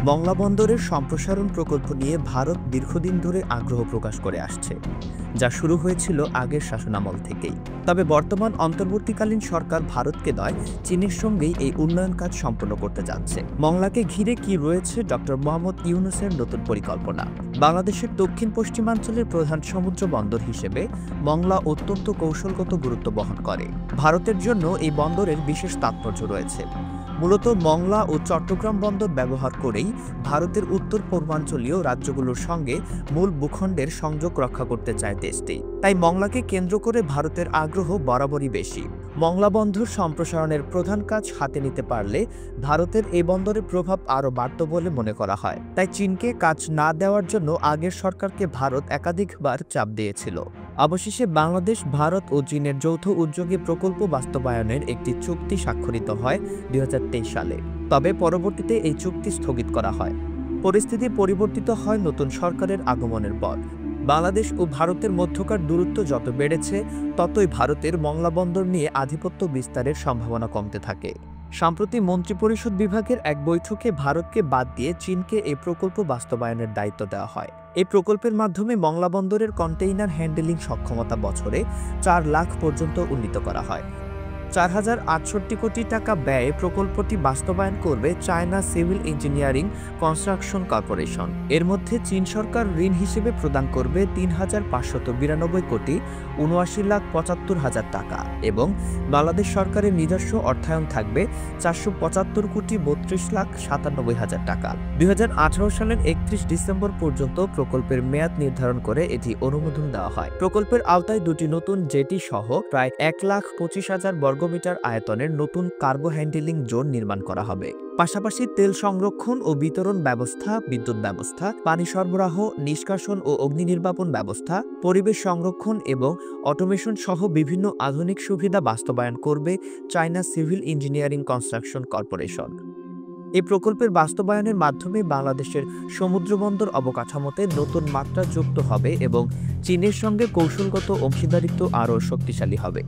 মংলা বন্দরের সম্প্রসারণ প্রকল্প নিয়ে ভারত দীর্ঘদিন ধরে আগ্রহ প্রকাশ করে আসছে, যা শুরু হয়েছিল আগের শাসনামল থেকেই। তবে বর্তমান অন্তর্বর্তীকালীন সরকার ভারতকে নয়, চীনের সঙ্গেই এই উন্নয়ন কাজ সম্পন্ন করতে যাচ্ছে। মংলাকে ঘিরে কি রয়েছে ডক্টর মোহাম্মদ ইউনূসের নতুন পরিকল্পনা? বাংলাদেশের দক্ষিণ পশ্চিমাঞ্চলের প্রধান সমুদ্র বন্দর হিসেবে মংলা অত্যন্ত কৌশলগত গুরুত্ব বহন করে। ভারতের জন্য এই বন্দরের বিশেষ তাৎপর্য রয়েছে। মূলত মংলা ও চট্টগ্রাম বন্দর ব্যবহার করেই ভারতের উত্তর পূর্বাঞ্চলীয় রাজ্যগুলোর সঙ্গে মূল ভূখণ্ডের সংযোগ রক্ষা করতে চায় দেশটি। তাই মংলাকে কেন্দ্র করে ভারতের আগ্রহ বরাবরই বেশি। মংলা বন্দর সম্প্রসারণের প্রধান কাজ হাতে নিতে পারলে ভারতের এই বন্দরের প্রভাব আরও বাড়ত বলে মনে করা হয়। তাই চীনকে কাজ না দেওয়ার জন্য আগের সরকারকে ভারত একাধিকবার চাপ দিয়েছিল। অবশেষে বাংলাদেশ, ভারত ও চীনের যৌথ উদ্যোগে প্রকল্প বাস্তবায়নের একটি চুক্তি স্বাক্ষরিত হয় 2023 সালে। তবে পরবর্তীতে এই চুক্তি স্থগিত করা হয়। পরিস্থিতি পরিবর্তিত হয় নতুন সরকারের আগমনের পর। বাংলাদেশ ও ভারতের মধ্যকার দূরত্ব যত বেড়েছে, ততই ভারতের মংলা বন্দর নিয়ে আধিপত্য বিস্তারের সম্ভাবনা কমতে থাকে। সম্প্রতি মন্ত্রিপরিষদ বিভাগের এক বৈঠকে ভারতকে বাদ দিয়ে চীনকে এই প্রকল্প বাস্তবায়নের দায়িত্ব দেওয়া হয়। এই প্রকল্পের মাধ্যমে মংলা বন্দরের কন্টেইনার হ্যান্ডেলিং সক্ষমতা বছরে 4 লাখ পর্যন্ত উন্নীত করা হয়। 4068 কোটি টাকা ব্যয়ে প্রকল্পটি বাস্তবায়ন করবে China civil engineering construction corporation. এর মধ্যে চীন সরকার ঋণ হিসেবে প্রদান করবে 3592 কোটি 79,75,000 টাকা এবং বাংলাদেশ সরকারের নিজস্ব অর্থায়ন থাকবে 475 কোটি 32,97,000 টাকা। 2018 সালের 31 ডিসেম্বর পর্যন্ত প্রকল্পের মেয়াদ নির্ধারণ করে এটি অনুমোদন দেওয়া হয়। প্রকল্পের আওতায় দুটি নতুন জেটি সহ প্রায় 1,25,000 বর্গমিটার আয়তনের নতুন কার্গো হ্যান্ডেলিং জোন নির্মাণ করা হবে। পাশাপাশি তেল সংরক্ষণ ও বিতরণ ব্যবস্থা, বিদ্যুৎ ব্যবস্থা, পানি সরবরাহ, নিষ্কাশন ও অগ্নি নির্বাপন ব্যবস্থা, পরিবেশ সংরক্ষণ এবং অটোমেশন সহ বিভিন্ন আধুনিক সুবিধা বাস্তবায়ন করবে China civil engineering construction corporation. এই প্রকল্পের বাস্তবায়নের মাধ্যমে বাংলাদেশের সমুদ্রবন্দর অবকাঠামোতে নতুন মাত্রা যুক্ত হবে এবং চীনের সঙ্গে কৌশলগত অংশীদারিত্ব আরও শক্তিশালী হবে।